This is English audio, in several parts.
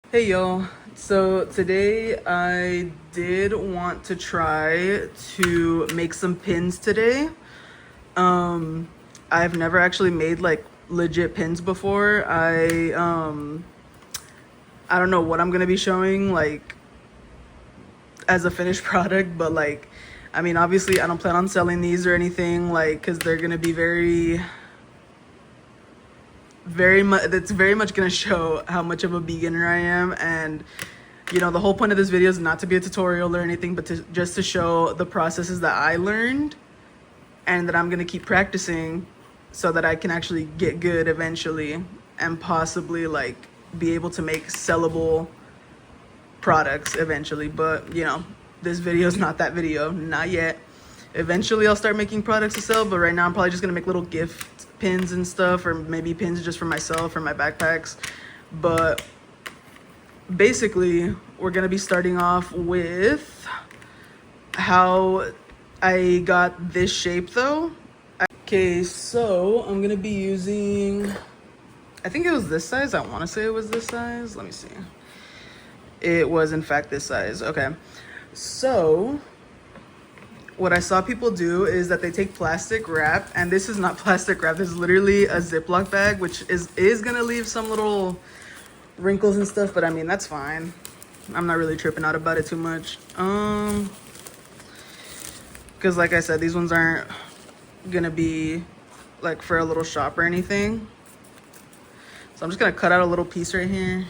Hey y'all. So today I did want to try to make some pins today. Um I've never actually made like legit pins before. I don't know what I'm going to be showing like as a finished product, but like I mean, obviously I don't plan on selling these or anything like cuz they're going to be very much that's very much going to show how much of a beginner I am. And you know, the whole point of this video is not to be a tutorial or anything, but just to show the processes that I learned and that I'm going to keep practicing so that I can actually get good eventually and possibly like be able to make sellable products eventually. But you know, this video is not that video, not yet. Eventually I'll start making products to sell, but right now I'm probably just going to make little gift pins and stuff, or maybe pins just for myself or my backpacks. But basically, we're gonna be starting off with how I got this shape though. Okay, so I'm gonna be using, I think it was this size. I wanna say it was this size. Let me see. It was in fact this size. Okay. So what I saw people do is that they take plastic wrap, and this is not plastic wrap. This is literally a Ziploc bag, which is gonna leave some little wrinkles and stuff, but I mean, that's fine. I'm not really tripping out about it too much. Because like I said, these ones aren't gonna be like for a little shop or anything. So I'm just gonna cut out a little piece right here.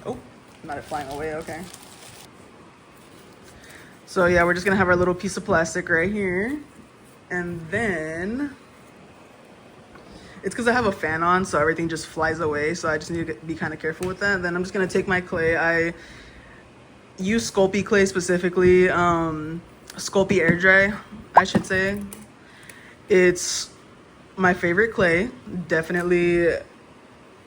Oh, not it flying away, okay. So yeah, we're just gonna have our little piece of plastic right here. And then it's because I have a fan on, so everything just flies away. So I just need to be kind of careful with that. And then I'm just gonna take my clay. I use Sculpey clay specifically, Sculpey air dry, I should say. It's my favorite clay, definitely.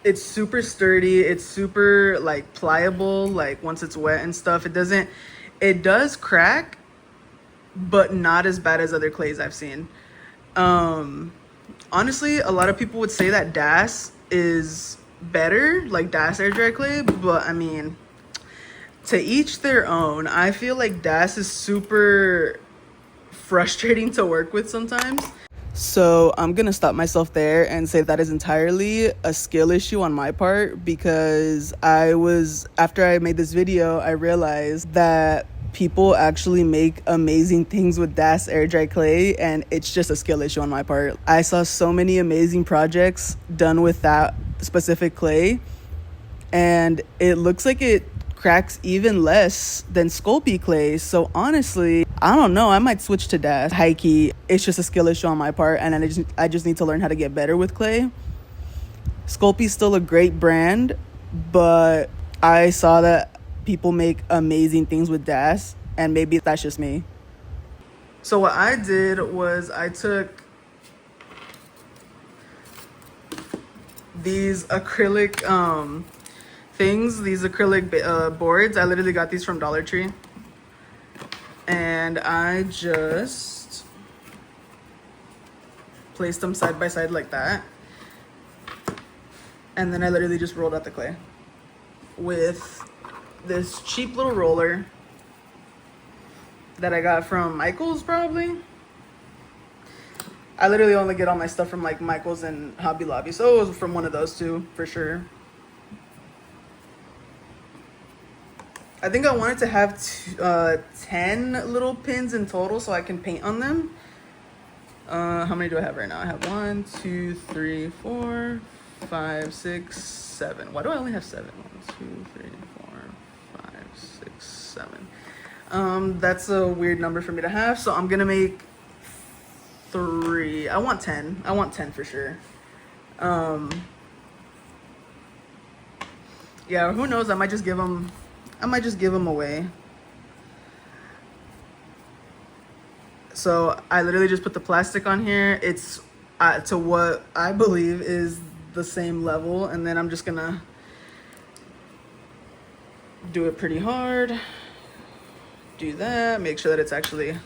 It's super sturdy. It's super like pliable. Like once it's wet and stuff, it does crack, but not as bad as other clays I've seen. Honestly, a lot of people would say that Das is better, like Das air dry clay, but I mean, to each their own. I feel like Das is super frustrating to work with sometimes. So I'm gonna stop myself there and say that is entirely a skill issue on my part, because after I made this video, I realized that people actually make amazing things with Das air dry clay, and it's just a skill issue on my part. I saw so many amazing projects done with that specific clay, and it looks like it cracks even less than Sculpey clay. So honestly, I don't know. I might switch to Das. Hikey, it's just a skill issue on my part, and I just need to learn how to get better with clay. Sculpey's still a great brand, but I saw that people make amazing things with Das, and maybe that's just me. So what I did was I took these acrylic these acrylic boards. I literally got these from Dollar Tree, and I just placed them side by side like that, and then I literally just rolled out the clay with this cheap little roller that I got from Michael's. Probably I literally only get all my stuff from like Michael's and Hobby Lobby, so it was from one of those two for sure. I think I wanted to have 10 little pins in total so I can paint on them. How many do I have right now? I have 1, 2, 3, 4, 5, 6, 7. Why do I only have 7? 1, 2, 3, 4, 5, 6, 7. That's a weird number for me to have, so I'm gonna make 3. I want 10. I want 10 for sure. Yeah, who knows? I might just give them away. So I literally just put the plastic on here. It's to what I believe is the same level, and then I'm just gonna do it pretty hard. Do that, make sure that it's actually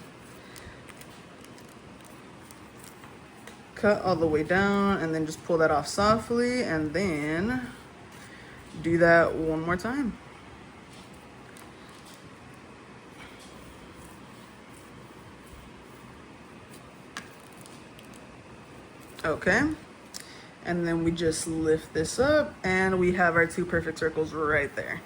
cut all the way down and then just pull that off softly, and then do that one more time. Okay, and then we just lift this up and we have our two perfect circles right there.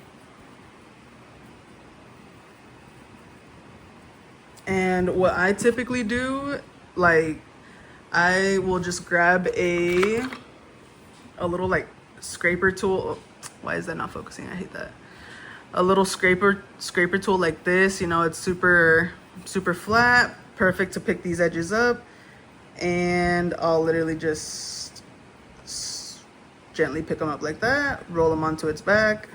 And what I typically do, like, I will just grab a little like scraper tool. Why is that not focusing? I hate that. A little scraper tool like this, you know, it's super flat, perfect to pick these edges up. And I'll literally just gently pick them up like that, roll them onto its back.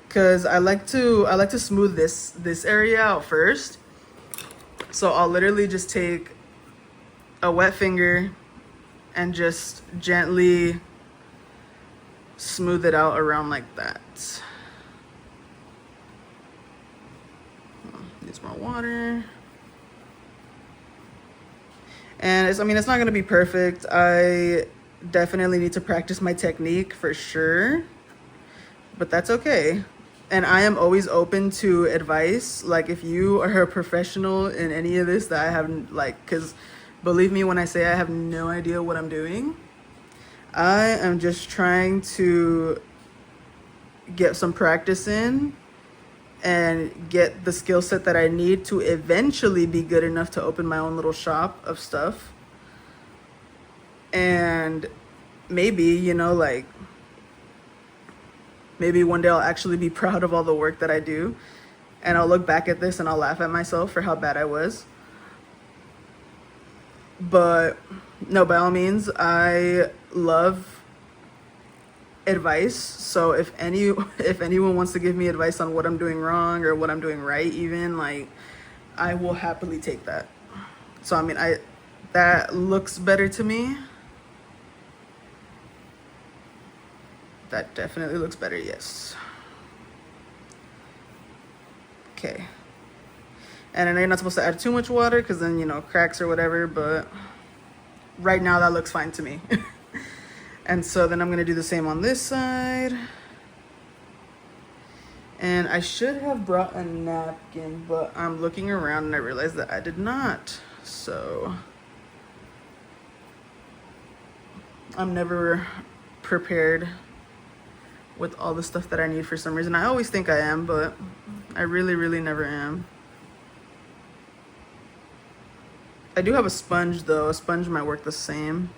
Cause I like to smooth this area out first. So I'll literally just take a wet finger and just gently smooth it out around like that. Needs more water. And it's not gonna be perfect. I definitely need to practice my technique for sure, but that's okay. And I am always open to advice. Like, if you are a professional in any of this that I haven't, like, because believe me when I say I have no idea what I'm doing. I am just trying to get some practice in and get the skill set that I need to eventually be good enough to open my own little shop of stuff. And maybe, you know, like, maybe one day I'll actually be proud of all the work that I do. And I'll look back at this and I'll laugh at myself for how bad I was. But no, by all means, I love advice. So if anyone wants to give me advice on what I'm doing wrong or what I'm doing right, even, like, I will happily take that. So that looks better to me. That definitely looks better, yes. Okay. And I know you're not supposed to add too much water because then, you know, cracks or whatever, but right now that looks fine to me. And so then I'm gonna do the same on this side. And I should have brought a napkin, but I'm looking around and I realized that I did not. So I'm never prepared with all the stuff that I need for some reason. I always think I am, but I really never am. I do have a sponge though. A sponge might work the same.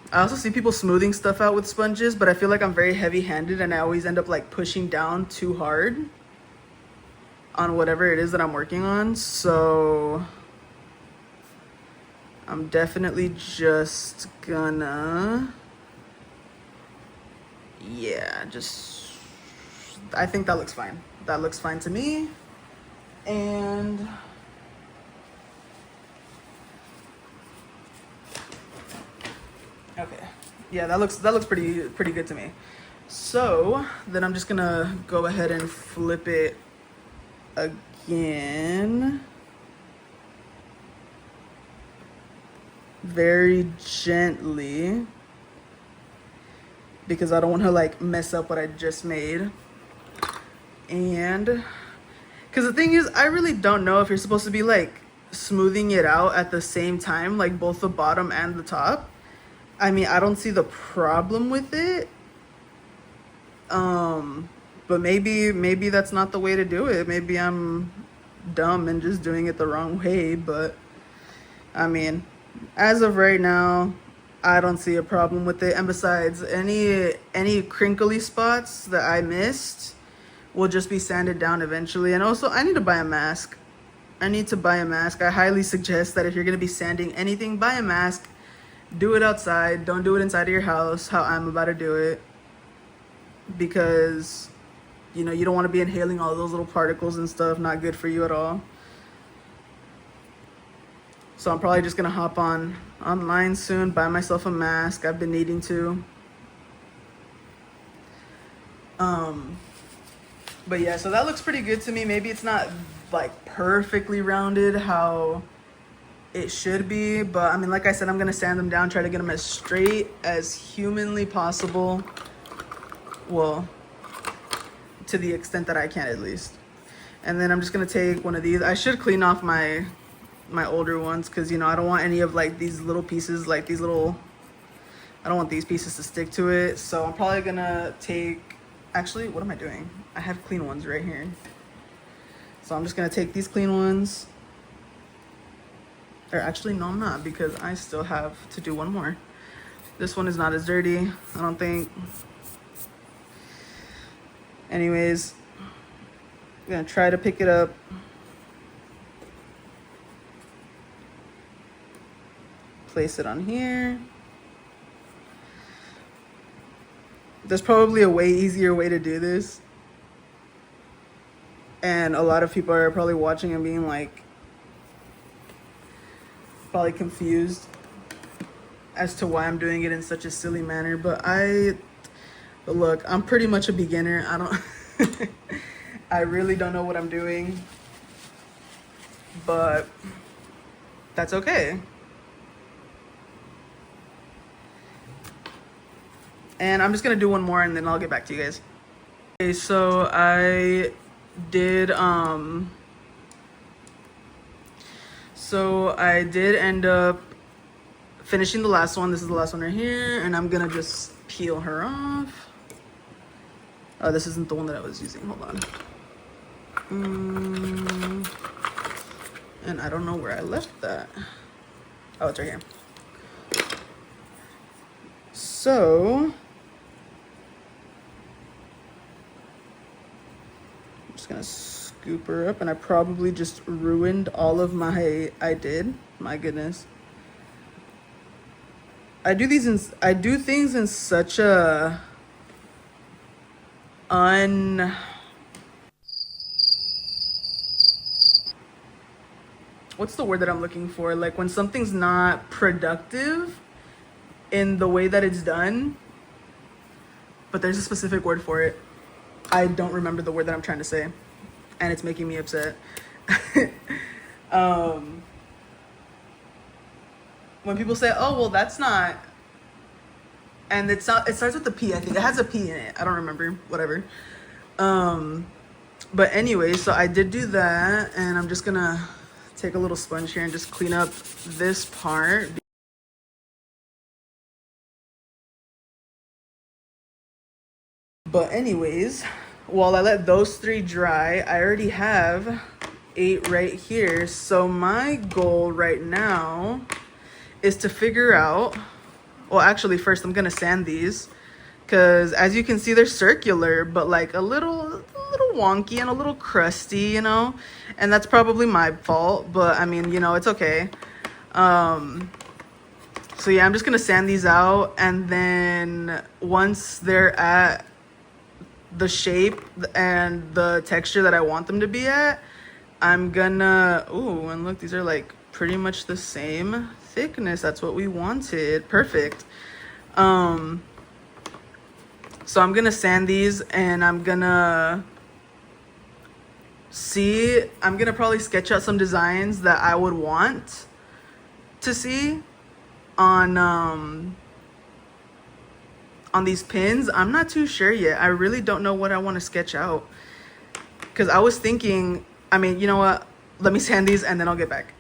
I also see people smoothing stuff out with sponges, but I feel like I'm very heavy-handed and I always end up like pushing down too hard on whatever it is that I'm working on. So I'm definitely just gonna, yeah, I think that looks fine. That looks fine to me. And okay, yeah, that looks pretty good to me. So then I'm just gonna go ahead and flip it again, very gently, because I don't want to like mess up what I just made. And because the thing is, I really don't know if you're supposed to be like smoothing it out at the same time, like both the bottom and the top. I mean, I don't see the problem with it. But maybe that's not the way to do it. Maybe I'm dumb and just doing it the wrong way. But I mean, as of right now, I don't see a problem with it. And besides, any crinkly spots that I missed will just be sanded down eventually. And also, I need to buy a mask. I highly suggest that if you're going to be sanding anything, buy a mask. Do it outside. Don't do it inside of your house, how I'm about to do it. Because, you know, you don't want to be inhaling all those little particles and stuff. Not good for you at all. So I'm probably just going to hop online soon, buy myself a mask. I've been needing to. But yeah, so that looks pretty good to me. Maybe it's not like perfectly rounded how it should be. But I mean, like I said, I'm gonna sand them down, try to get them as straight as humanly possible. Well, to the extent that I can at least. And then I'm just gonna take one of these. I should clean off my older ones because, you know, I don't want any of like these little pieces, like these little, I don't want these pieces to stick to it. So I'm probably gonna take, actually, what am I doing? I have clean ones right here. So I'm just gonna take these clean ones. Or actually, no, I'm not, because I still have to do one more. This one is not as dirty, I don't think. Anyways, I'm gonna try to pick it up. Place it on here. There's probably a way easier way to do this. And a lot of people are probably watching and being like, probably confused as to why I'm doing it in such a silly manner. But look, I'm pretty much a beginner. I don't, I really don't know what I'm doing, but that's okay. And I'm just gonna do one more and then I'll get back to you guys. Okay, so I did end up finishing the last one. This is the last one right here, and I'm gonna just peel her off. Oh, this isn't the one that I was using. Hold on. And I don't know where I left that. Oh, it's right here. So I'm just gonna scoop her up, and I probably just ruined all of my, my goodness. I do things in such a what's the word that I'm looking for? Like when something's not productive in the way that it's done, but there's a specific word for it. I don't remember the word that I'm trying to say, and it's making me upset. When people say, oh, well, that's not, and it starts with a P, I think. It has a P in it. I don't remember, whatever. But anyway, so I did do that, and I'm just gonna take a little sponge here and just clean up this part. But anyways, while I let those 3 dry, I already have 8 right here. So my goal right now is to figure out, well, actually first I'm gonna sand these, because as you can see, they're circular, but like a little wonky and a little crusty, you know, and that's probably my fault, but I mean, you know, it's okay. So yeah, I'm just gonna sand these out, and then once they're at the shape and the texture that I want them to be at, I'm gonna, ooh, and look, these are like pretty much the same thickness. That's what we wanted. Perfect. So I'm gonna sand these, and I'm gonna probably sketch out some designs that I would want to see on these pins. I'm not too sure yet. I really don't know what I want to sketch out, because I was thinking, I mean, you know what, let me sand these and then I'll get back.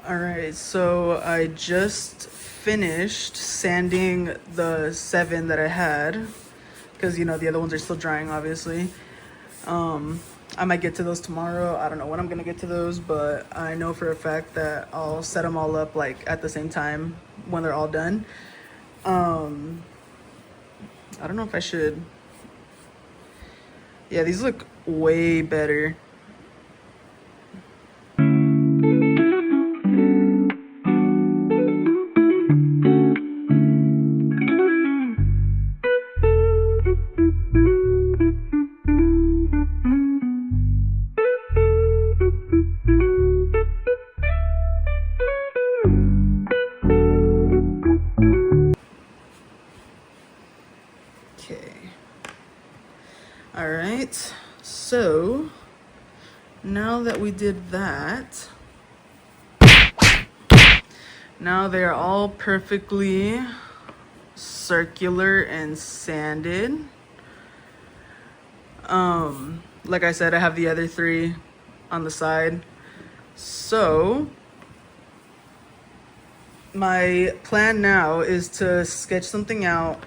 Alright, so I just finished sanding the 7 that I had, because, you know, the other ones are still drying, obviously. I might get to those tomorrow. I don't know when I'm gonna get to those, but I know for a fact that I'll set them all up like at the same time when they're all done. I don't know if I should. Yeah, these look way better. All right, so now that we did that, now they're all perfectly circular and sanded. Like I said, I have the other three on the side. So my plan now is to sketch something out.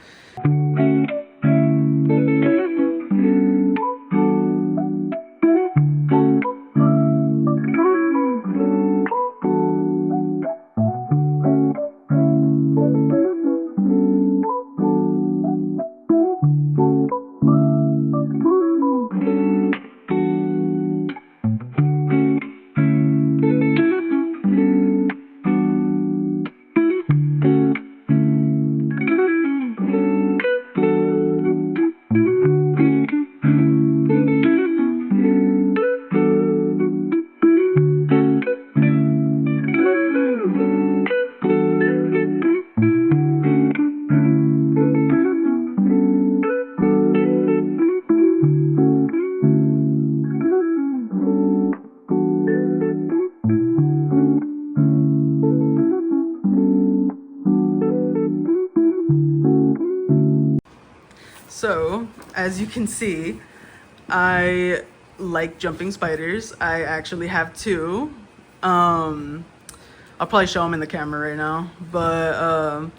So, as you can see, I like jumping spiders. I actually have two. I'll probably show them in the camera right now. But,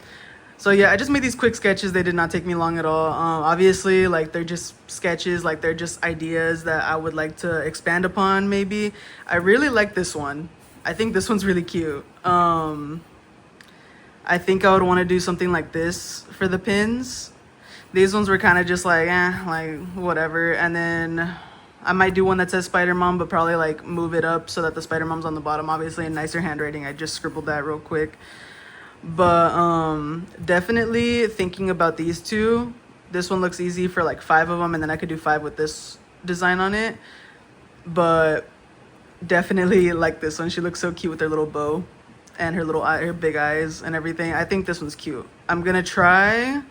so yeah, I just made these quick sketches. They did not take me long at all. Obviously, like, they're just sketches. Like, they're just ideas that I would like to expand upon, maybe. I really like this one. I think this one's really cute. I think I would want to do something like this for the pins. These ones were kind of just like, like whatever. And then I might do one that says Spider Mom, but probably like move it up so that the Spider Mom's on the bottom. Obviously, in nicer handwriting. I just scribbled that real quick. But definitely thinking about these two. This one looks easy for like 5 of them, and then I could do 5 with this design on it. But definitely like this one. She looks so cute with her little bow and her little eye, her big eyes and everything. I think this one's cute. I'm gonna try.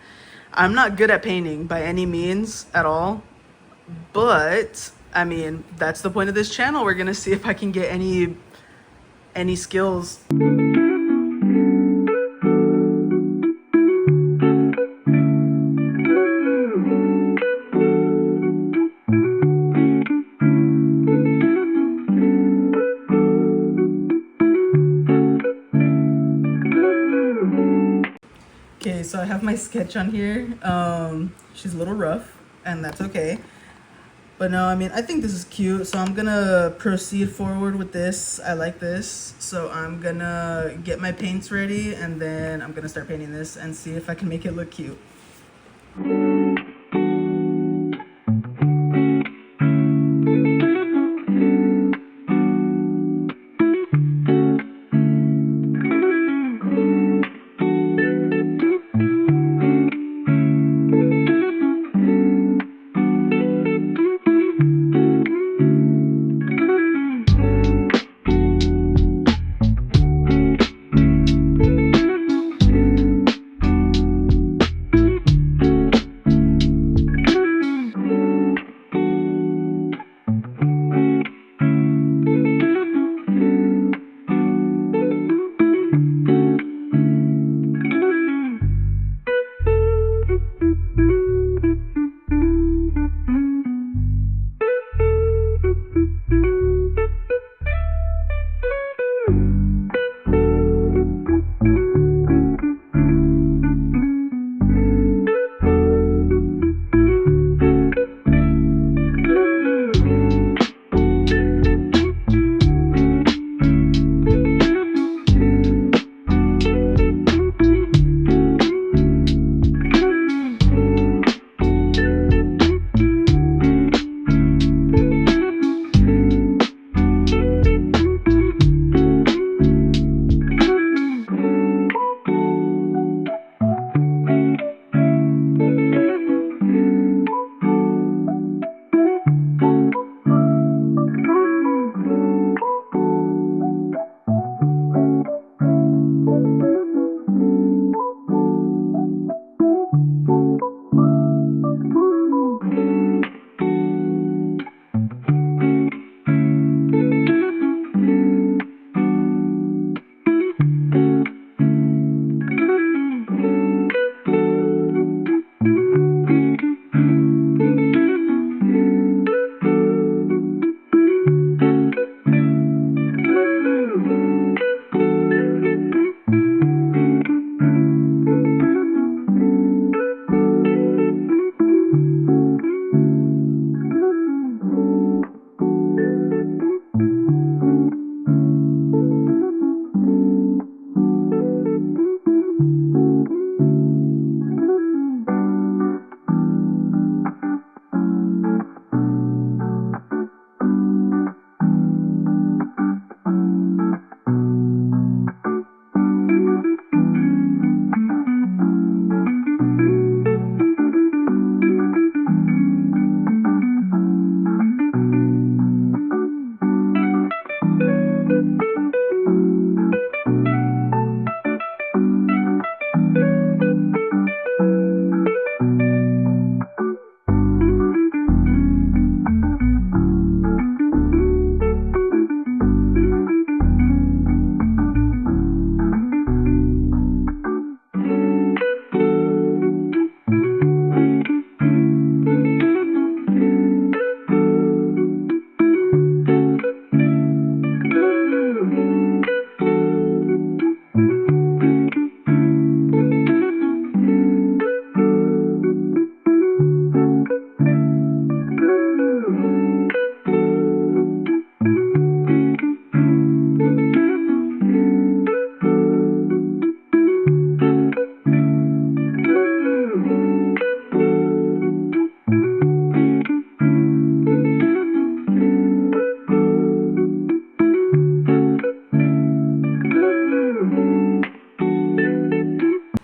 I'm not good at painting by any means at all, but I mean, that's the point of this channel. We're gonna see if I can get any skills. Okay, so I have my sketch on here. She's a little rough, and that's okay. But no, I mean, I think this is cute, so I'm gonna proceed forward with this. I like this, so I'm gonna get my paints ready, and then I'm gonna start painting this and see if I can make it look cute.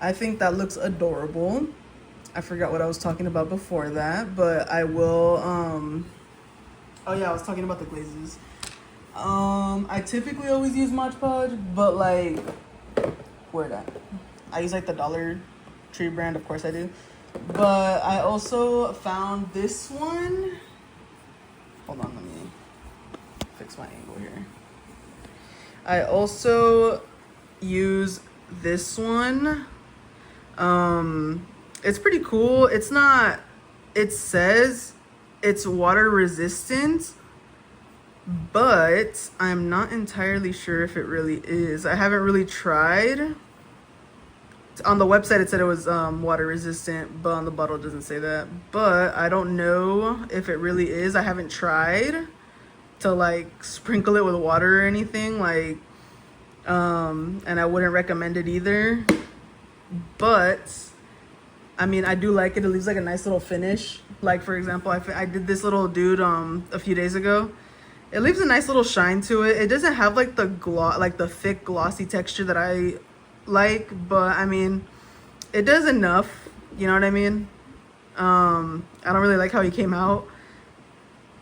I think that looks adorable. I forgot what I was talking about before that, but I will, oh yeah, I was talking about the glazes. I typically always use Mod Podge, but like, where that? I use like the Dollar Tree brand, of course I do. But I also found this one. Hold on, let me fix my angle here. I also use this one. It's pretty cool. It's not, it says it's water resistant, but I'm not entirely sure if it really is. I haven't really tried. On the website it said it was water resistant, but on the bottle it doesn't say that. But I don't know if it really is. I haven't tried to like sprinkle it with water or anything, like and I wouldn't recommend it either. But I mean, I do like it. It leaves like a nice little finish. Like for example, I did this little dude a few days ago. It leaves a nice little shine to it. It doesn't have like the like the thick glossy texture that I like, but I mean, it does enough. You know what I mean? I don't really like how he came out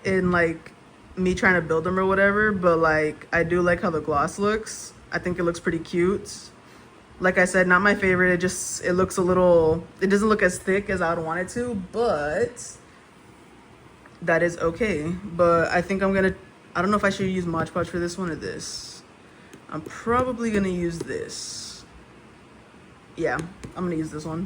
in like me trying to build him or whatever, but like I do like how the gloss looks. I think it looks pretty cute. Like I said, not my favorite. It looks a little, it doesn't look as thick as I would want it to, but that is okay. But I think I don't know if I should use Mod Podge for this one or this. I'm probably gonna use this. Yeah, I'm gonna use this one.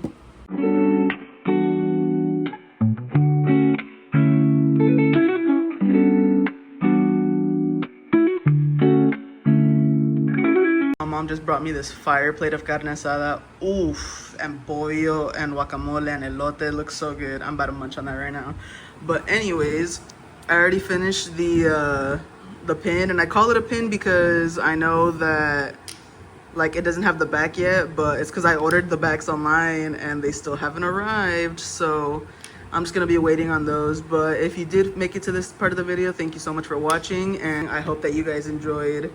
My mom just brought me this fire plate of carne asada. Oof, and pollo and guacamole and elote. It looks so good. I'm about to munch on that right now. But anyways, I already finished the pin, and I call it a pin because I know that like it doesn't have the back yet, but it's because I ordered the backs online and they still haven't arrived, so I'm just gonna be waiting on those. But if you did make it to this part of the video, thank you so much for watching, and I hope that you guys enjoyed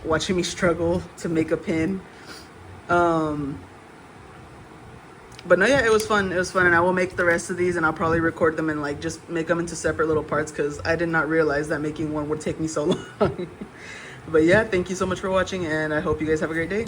watching me struggle to make a pin. But no, yeah, it was fun. It was fun, and I will make the rest of these, and I'll probably record them and like just make them into separate little parts because I did not realize that making one would take me so long. But yeah, thank you so much for watching, and I hope you guys have a great day.